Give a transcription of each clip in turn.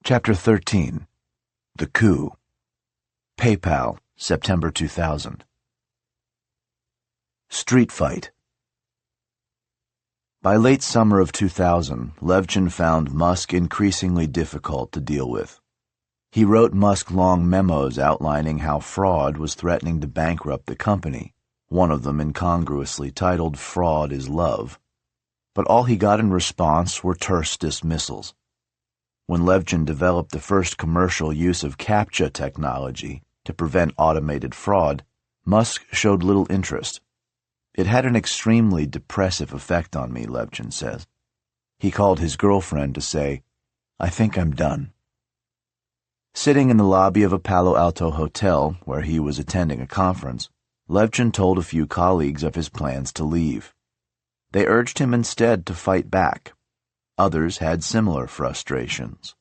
Chapter 13. The Coup. PayPal, September 2000. Street Fight. By late summer of 2000, Levchin found Musk increasingly difficult to deal with. He wrote Musk long memos outlining how fraud was threatening to bankrupt the company, one of them incongruously titled Fraud is Love. But all he got in response were terse dismissals. When Levchin developed the first commercial use of CAPTCHA technology to prevent automated fraud, Musk showed little interest. It had an extremely depressive effect on me, Levchin says. He called his girlfriend to say, "I think I'm done." Sitting in the lobby of a Palo Alto hotel where he was attending a conference, Levchin told a few colleagues of his plans to leave. They urged him instead to fight back. Others had similar frustrations.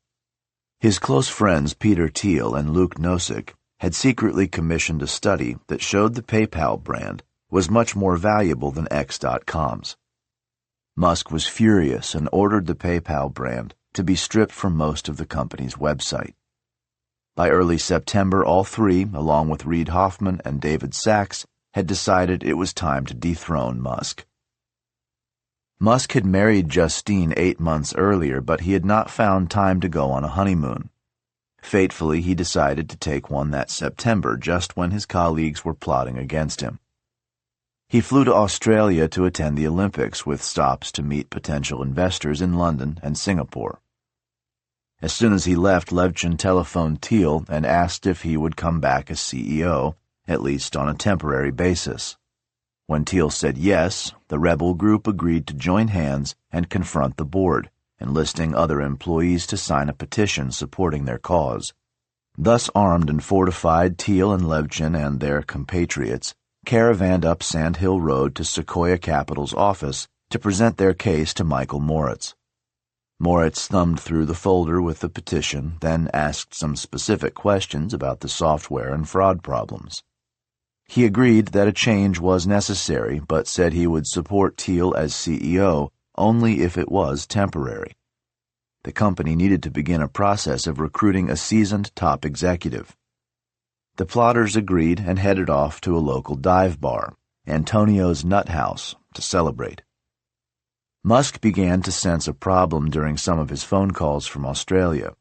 His close friends Peter Thiel and Luke Nosek had secretly commissioned a study that showed the PayPal brand was much more valuable than X.com's. Musk was furious and ordered the PayPal brand to be stripped from most of the company's website. By early September, all three, along with Reid Hoffman and David Sachs, had decided it was time to dethrone Musk. Musk had married Justine 8 months earlier, but he had not found time to go on a honeymoon. Fatefully, he decided to take one that September, just when his colleagues were plotting against him. He flew to Australia to attend the Olympics, with stops to meet potential investors in London and Singapore. As soon as he left, Levchin telephoned Thiel and asked if he would come back as CEO, at least on a temporary basis. When Thiel said yes, the rebel group agreed to join hands and confront the board, enlisting other employees to sign a petition supporting their cause. Thus armed and fortified, Thiel and Levchin and their compatriots caravanned up Sand Hill Road to Sequoia Capital's office to present their case to Michael Moritz. Moritz thumbed through the folder with the petition, then asked some specific questions about the software and fraud problems. He agreed that a change was necessary, but said he would support Thiel as CEO only if it was temporary. The company needed to begin a process of recruiting a seasoned top executive. The plotters agreed and headed off to a local dive bar, Antonio's Nut House, to celebrate. Musk began to sense a problem during some of his phone calls from Australia.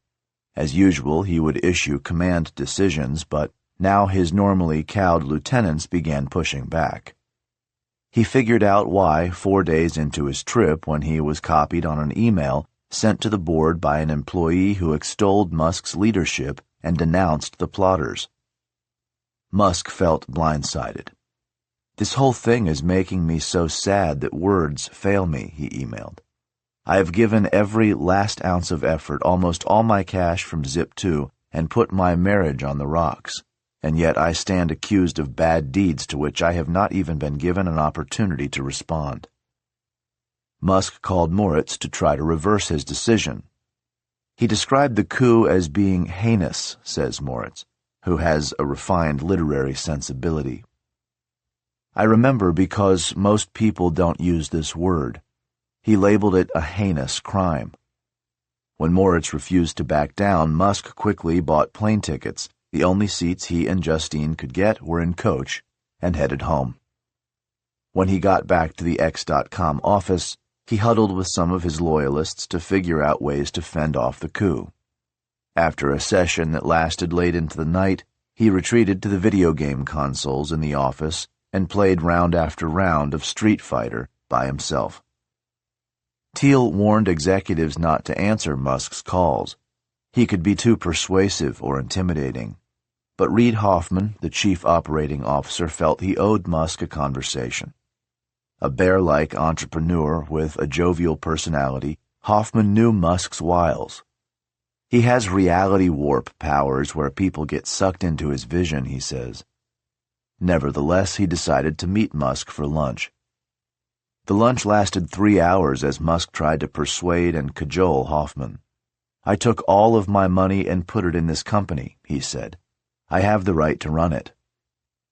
As usual, he would issue command decisions, but now his normally cowed lieutenants began pushing back. He figured out why 4 days into his trip, when he was copied on an email sent to the board by an employee who extolled Musk's leadership and denounced the plotters. Musk felt blindsided. "This whole thing is making me so sad that words fail me," he emailed. "I have given every last ounce of effort, almost all my cash from Zip2, and put my marriage on the rocks. And yet I stand accused of bad deeds to which I have not even been given an opportunity to respond." Musk called Moritz to try to reverse his decision. He described the coup as being heinous, says Moritz, who has a refined literary sensibility. "I remember because most people don't use this word. He labeled it a heinous crime." When Moritz refused to back down, Musk quickly bought plane tickets. The only seats he and Justine could get were in coach, and headed home. When he got back to the X.com office, he huddled with some of his loyalists to figure out ways to fend off the coup. After a session that lasted late into the night, he retreated to the video game consoles in the office and played round after round of Street Fighter by himself. Thiel warned executives not to answer Musk's calls. He could be too persuasive or intimidating. But Reid Hoffman, the chief operating officer, felt he owed Musk a conversation. A bear-like entrepreneur with a jovial personality, Hoffman knew Musk's wiles. "He has reality warp powers where people get sucked into his vision," he says. Nevertheless, he decided to meet Musk for lunch. The lunch lasted 3 hours as Musk tried to persuade and cajole Hoffman. "I took all of my money and put it in this company," he said. "I have the right to run it."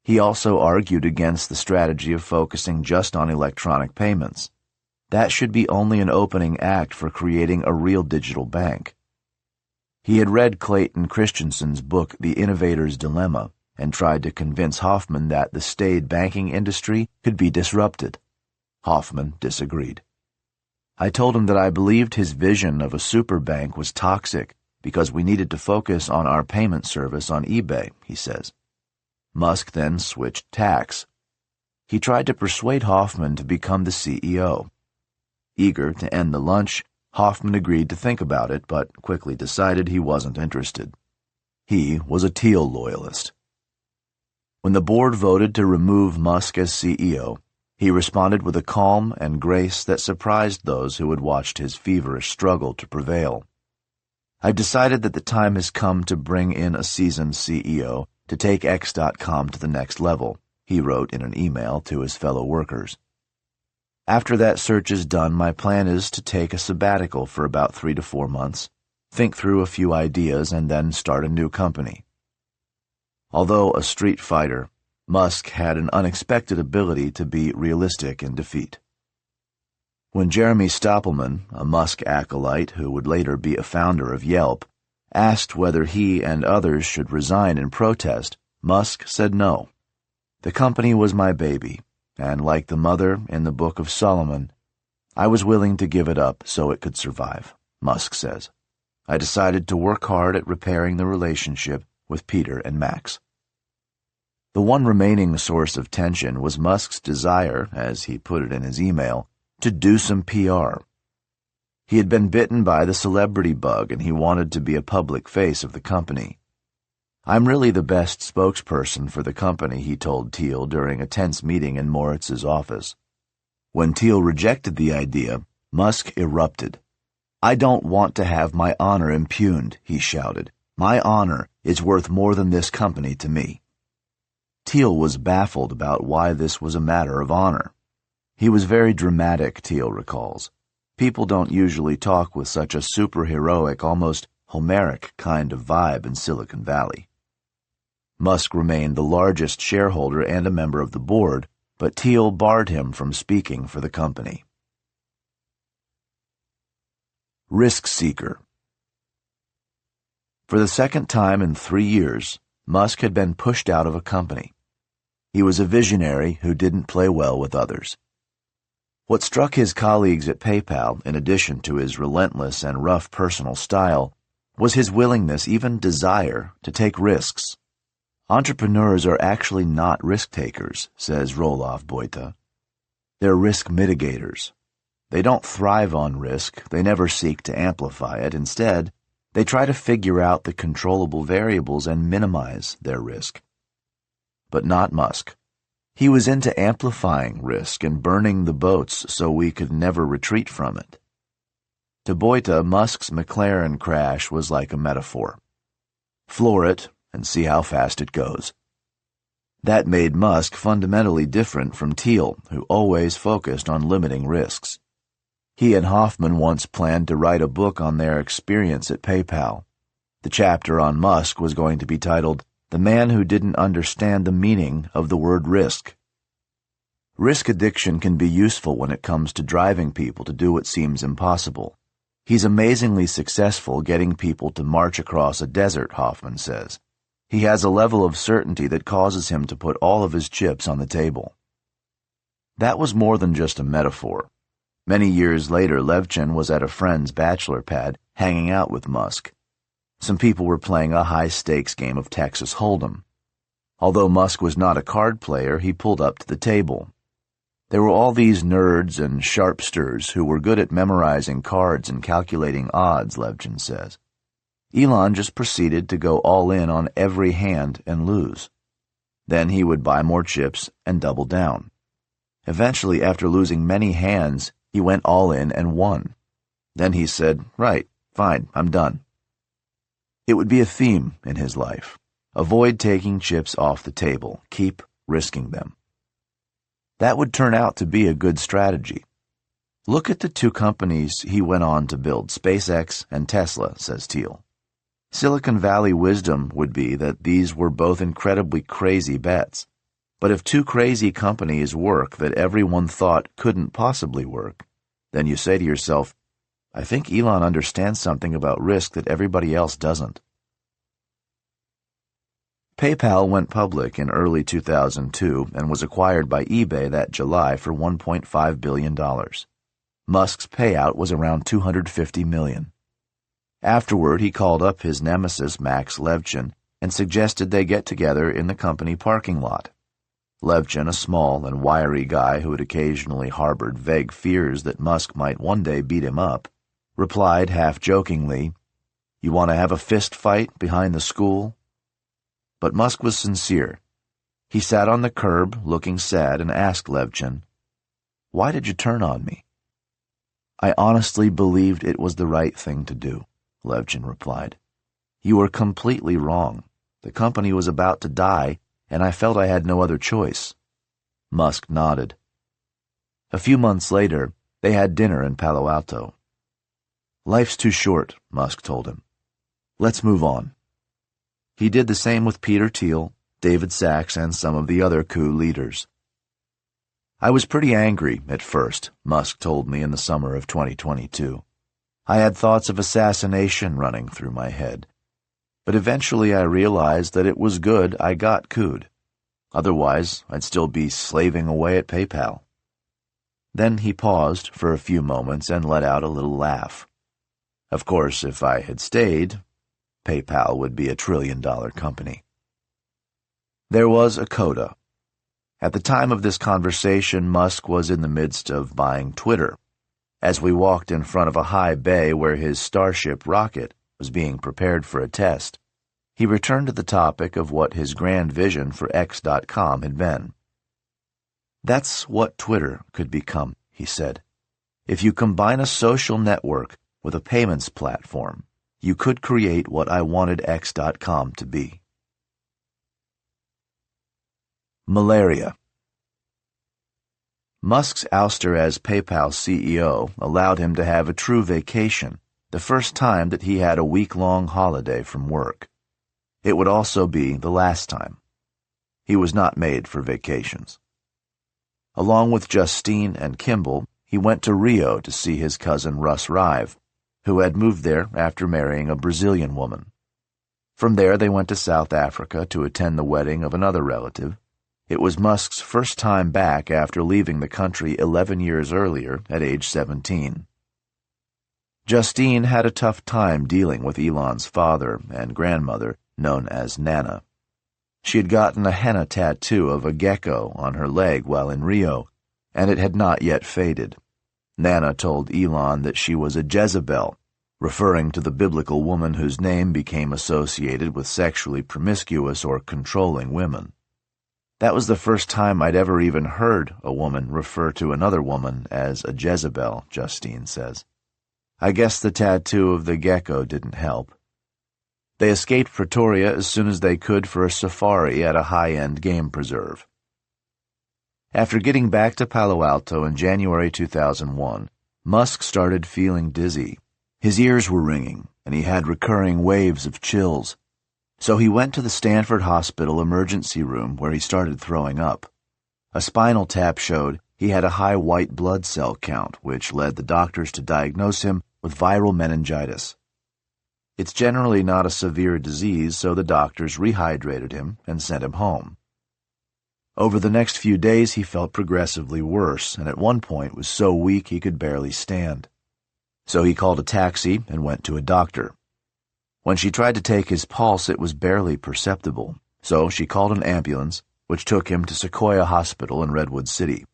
He also argued against the strategy of focusing just on electronic payments. That should be only an opening act for creating a real digital bank. He had read Clayton Christensen's book The Innovator's Dilemma and tried to convince Hoffman that the staid banking industry could be disrupted. Hoffman disagreed. I told him that I believed his vision of a super bank was toxic because we needed to focus on our payment service on eBay, he says. Musk then switched tacks. He tried to persuade Hoffman to become the CEO. Eager to end the lunch, Hoffman agreed to think about it, but quickly decided he wasn't interested. He was a Thiel loyalist. When the board voted to remove Musk as CEO, he responded with a calm and grace that surprised those who had watched his feverish struggle to prevail. I've decided that the time has come to bring in a seasoned CEO to take X.com to the next level, he wrote in an email to his fellow workers. After that search is done, my plan is to take a sabbatical for about 3 to 4 months, think through a few ideas, and then start a new company. Although a street fighter, Musk had an unexpected ability to be realistic in defeat. When Jeremy Stoppelman, a Musk acolyte who would later be a founder of Yelp, asked whether he and others should resign in protest, Musk said no. The company was my baby, and like the mother in the Book of Solomon, I was willing to give it up so it could survive, Musk says. I decided to work hard at repairing the relationship with Peter and Max. The one remaining source of tension was Musk's desire, as he put it in his email, to do some PR. He had been bitten by the celebrity bug and he wanted to be a public face of the company. I'm really the best spokesperson for the company, he told Thiel during a tense meeting in Moritz's office. When Thiel rejected the idea, Musk erupted. I don't want to have my honor impugned, he shouted. My honor is worth more than this company to me. Thiel was baffled about why this was a matter of honor. He was very dramatic, Thiel recalls. People don't usually talk with such a superheroic, almost Homeric kind of vibe in Silicon Valley. Musk remained the largest shareholder and a member of the board, but Thiel barred him from speaking for the company. Risk seeker. For the second time in 3 years, Musk had been pushed out of a company. He was a visionary who didn't play well with others. What struck his colleagues at PayPal, in addition to his relentless and rough personal style, was his willingness, even desire, to take risks. Entrepreneurs are actually not risk-takers, says Roelof Botha. They're risk mitigators. They don't thrive on risk, they never seek to amplify it. Instead, they try to figure out the controllable variables and minimize their risk. But not Musk. He was into amplifying risk and burning the boats so we could never retreat from it. To Botha, Musk's McLaren crash was like a metaphor. Floor it and see how fast it goes. That made Musk fundamentally different from Thiel, who always focused on limiting risks. He and Hoffman once planned to write a book on their experience at PayPal. The chapter on Musk was going to be titled, "The Man Who Didn't Understand the Meaning of the Word Risk." Risk addiction can be useful when it comes to driving people to do what seems impossible. He's amazingly successful getting people to march across a desert, Hoffman says. He has a level of certainty that causes him to put all of his chips on the table. That was more than just a metaphor. Many years later, Levchin was at a friend's bachelor pad, hanging out with Musk. Some people were playing a high-stakes game of Texas Hold'em. Although Musk was not a card player, he pulled up to the table. There were all these nerds and sharpsters who were good at memorizing cards and calculating odds, Levchin says. Elon just proceeded to go all in on every hand and lose. Then he would buy more chips and double down. Eventually, after losing many hands, he went all in and won. Then he said, "Right, fine, I'm done." It would be a theme in his life. Avoid taking chips off the table. Keep risking them. That would turn out to be a good strategy. Look at the two companies he went on to build, SpaceX and Tesla, says Thiel. Silicon Valley wisdom would be that these were both incredibly crazy bets. But if two crazy companies work that everyone thought couldn't possibly work, then you say to yourself, I think Elon understands something about risk that everybody else doesn't. PayPal went public in early 2002 and was acquired by eBay that July for $1.5 billion. Musk's payout was around $250 million. Afterward, he called up his nemesis, Max Levchin, and suggested they get together in the company parking lot. Levchin, a small and wiry guy who had occasionally harbored vague fears that Musk might one day beat him up, replied half-jokingly, "You want to have a fist fight behind the school?" But Musk was sincere. He sat on the curb, looking sad, and asked Levchin, "Why did you turn on me?" "I honestly believed it was the right thing to do," Levchin replied. "You were completely wrong. The company was about to die, and I felt I had no other choice." Musk nodded. A few months later, they had dinner in Palo Alto. "Life's too short," Musk told him. "Let's move on." He did the same with Peter Thiel, David Sachs, and some of the other coup leaders. "I was pretty angry at first," Musk told me in the summer of 2022. "I had thoughts of assassination running through my head. But eventually I realized that it was good I got couped. Otherwise, I'd still be slaving away at PayPal." Then he paused for a few moments and let out a little laugh. "Of course, if I had stayed, PayPal would be a trillion-dollar company." There was a coda. At the time of this conversation, Musk was in the midst of buying Twitter. As we walked in front of a high bay where his Starship rocket was being prepared for a test, he returned to the topic of what his grand vision for X.com had been. "That's what Twitter could become," he said. "If you combine a social network with a payments platform, you could create what I wanted X.com to be." Malaria. Musk's ouster as PayPal CEO allowed him to have a true vacation, the first time that he had a week-long holiday from work. It would also be the last time. He was not made for vacations. Along with Justine and Kimball, he went to Rio to see his cousin Russ Rive, who had moved there after marrying a Brazilian woman. From there they went to South Africa to attend the wedding of another relative. It was Musk's first time back after leaving the country 11 years earlier at age 17. Justine had a tough time dealing with Elon's father and grandmother, known as Nana. She had gotten a henna tattoo of a gecko on her leg while in Rio, and it had not yet faded. Nana told Elon that she was a Jezebel, referring to the biblical woman whose name became associated with sexually promiscuous or controlling women. That was the first time I'd ever even heard a woman refer to another woman as a Jezebel, Justine says. I guess the tattoo of the gecko didn't help. They escaped Pretoria as soon as they could for a safari at a high-end game preserve. After getting back to Palo Alto in January 2001, Musk started feeling dizzy. His ears were ringing, and he had recurring waves of chills. So he went to the Stanford Hospital emergency room where he started throwing up. A spinal tap showed he had a high white blood cell count, which led the doctors to diagnose him with viral meningitis. It's generally not a severe disease, so the doctors rehydrated him and sent him home. Over the next few days he felt progressively worse, and at one point was so weak he could barely stand. So he called a taxi and went to a doctor. When she tried to take his pulse, it was barely perceptible, so she called an ambulance, which took him to Sequoia Hospital in Redwood City.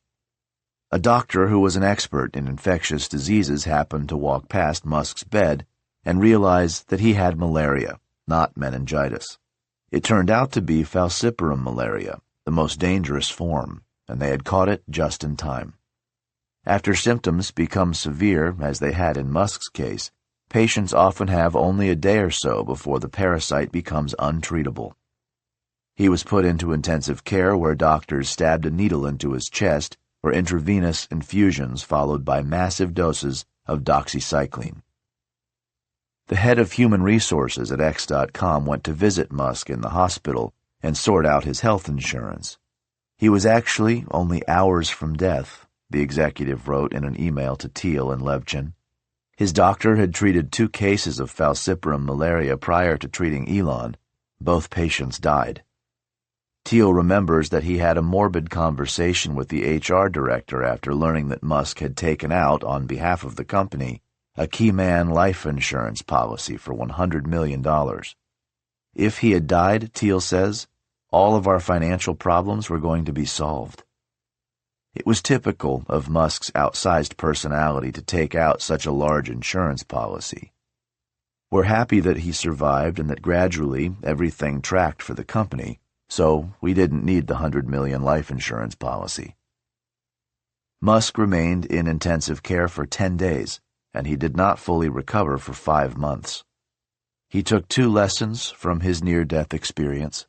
A doctor who was an expert in infectious diseases happened to walk past Musk's bed and realized that he had malaria, not meningitis. It turned out to be falciparum malaria, the most dangerous form, and they had caught it just in time. After symptoms become severe, as they had in Musk's case, patients often have only a day or so before the parasite becomes untreatable. He was put into intensive care where doctors stabbed a needle into his chest for intravenous infusions followed by massive doses of doxycycline. The head of human resources at X.com went to visit Musk in the hospital and sort out his health insurance. He was actually only hours from death, the executive wrote in an email to Thiel and Levchin. His doctor had treated 2 cases of falciparum malaria prior to treating Elon. Both patients died. Thiel remembers that he had a morbid conversation with the HR director after learning that Musk had taken out, on behalf of the company, a key man life insurance policy for $100 million. If he had died, Thiel says, all of our financial problems were going to be solved. It was typical of Musk's outsized personality to take out such a large insurance policy. We're happy that he survived and that gradually everything tracked for the company, so we didn't need the $100 million life insurance policy. Musk remained in intensive care for 10 days, and he did not fully recover for 5 months. He took 2 lessons from his near-death experience.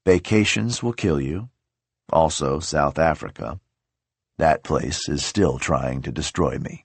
Vacations will kill you. Also, South Africa. That place is still trying to destroy me.